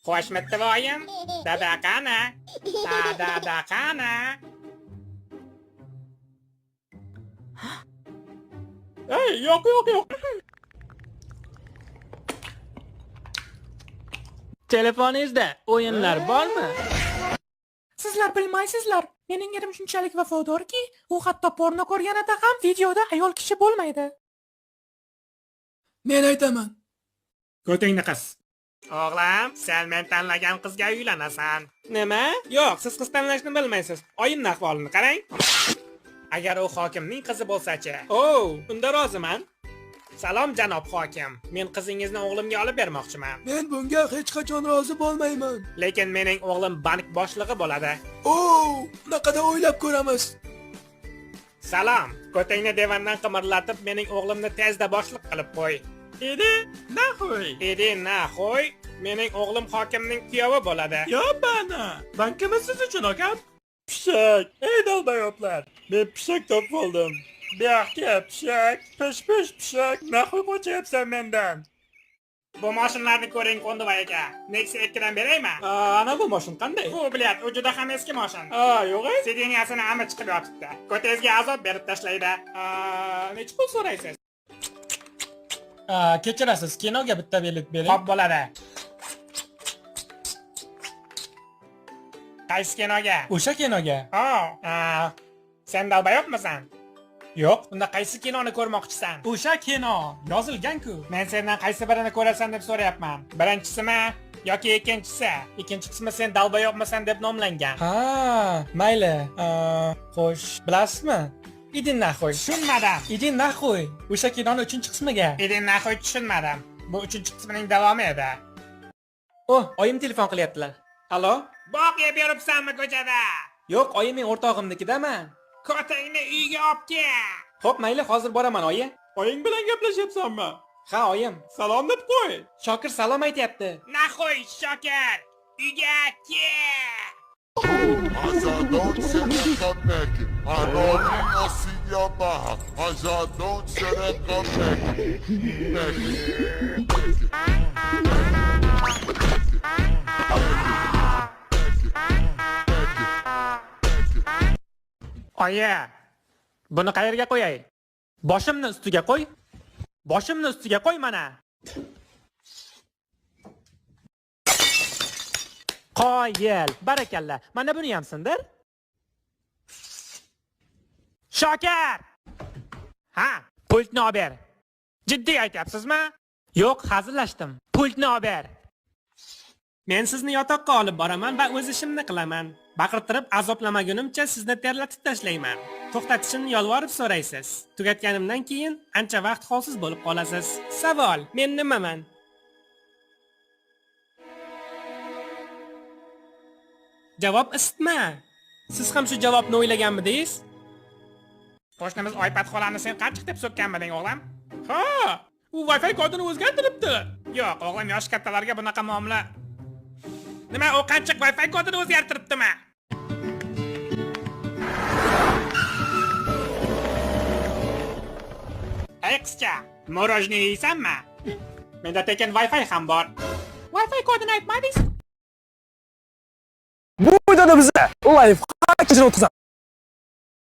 Xo'shmitdi voyim. Dada qani? Dada qani? Ey, yo'q. Telefoningizda o'yinlar bormi? Sizlar bilmaysizlar. Mening erim shunchalik vafodorki, u hatto porno ko'rganida ham videoda ayol kishi bo'lmaydi. Men aytaman. Ko'tingni qiz. O'g'lim, sen men tanlagan qizga uylanasan. Nima? Yo'q, siz qiz tanlashni bilmaysiz. Oyimning ahvolini qarang. Agar u hokimning qizi bo'lsa-chi? Unda roziman. Salom janob hokim. Men qizingizni o'g'limga olib bermoqchiman. Men bunga hech qachon rozi bo'lmayman. Lekin mening o'g'lim bank boshlig'i bo'ladi. Naqada o'ylab ko'ramiz. Salom, ko'tingni divandan qimirlatib, mening o'g'limni tezda boshliq qilib qo'y. Idi, nahoy. Mening o'g'lim hokimning kuyovi bo'ladi. Yo'bana. Bankimiz siz uchun akam. Pishak, ey dalbayoblar. Men pishak topib oldim. Buyoqqa pishak, pishak. Nahoy qochyapsan mendan. Bu mashinalarni ko'ring, Qo'ndivoy aka. Nexia 2 dan beraymi? Ana bu mashina qanday? Bu bilyat, u juda ham eski mashina. Yo'q-a? Sideniyasini ami chiqib yotibdi. Ko'tangizga azob berib tashlaydi. Necha pul so'raysiz? Kechirasiz, kinoga bitta bilet bering. Xo'p bo'ladi. Qaysi kinoga? O'sha kinoga. Sen dalbayobmisan? Yo'q. Unda qaysi kinoni ko'rmoqchisan? O'sha kino yozilgan-ku. Men sendan qaysi birini ko'rasan deb so'rayapman. Birinchisimi yoki ikkinchisi? Ikkinchi qismi sen dalbayobmisan deb nomlangan. Mayli. Xo'sh, bilasizmi? Idin nahoy. Tushunmadim. Idin nahoy. O'sha kinoning 3-qismiga. Idin nahoy tushunmadim. Bu 3-qismining davomi edi. Oyim telefon qilyaptilar. Allo? Boq yeb yuribsanmi ko'chada? Yo'q, oyimning o'rtog'imnikidaman. Ko'tangni uyga olib kel. Xo'p, mayli, hozir boraman, oyi. Oying bilan gaplashyapsanmi? Ha, oyim. Salom deb qo'y. Shokir salom aytyapti. Nahoy Shokir, uyga kel. Rajadão de xereca Mac, a novinha se abarra. Rajadão de xereca Oyi, buni qayerga qo'yay? Boshimni ustiga qo'y. Boshimni ustiga qo'y mana. Qoyil, barakalla. Mana buni ham sindir. Shokir! Pultni olib ber. Jiddiy aytyapsizmi? Yo'q, hazillashdim. Pultni olib ber. Men sizni yotoqqa olib boraman va o'z ishimni qilaman. Baqirtirib azoblamagunimcha sizni terlatib tashlayman. To'xtatishimni yolvorib so'raysiz. Tugatganimdan keyin ancha vaqt holsiz bo'lib qolasiz. Savol: men nimaman? Javob isitma. Siz ham shu javobni o'ylaganmidingiz? Qo'shnimiz Oypat xolani sen qancha deb so'kkanmiding, o'g'lim? Ha, u Wi-Fi kodini o'zgartiribdi. Yo'q, o'g'lim, yosh kattalarga bunaqa muomala. Nima, u qancha Wi-Fi kodini o'zgartiribdimi? Ey qizcha, morojni yeysanmi? Menda tekin Wi-Fi ham bor. Wi-Fi kodini aytmadingiz? Bu videoda biza live hack o'tkazamiz.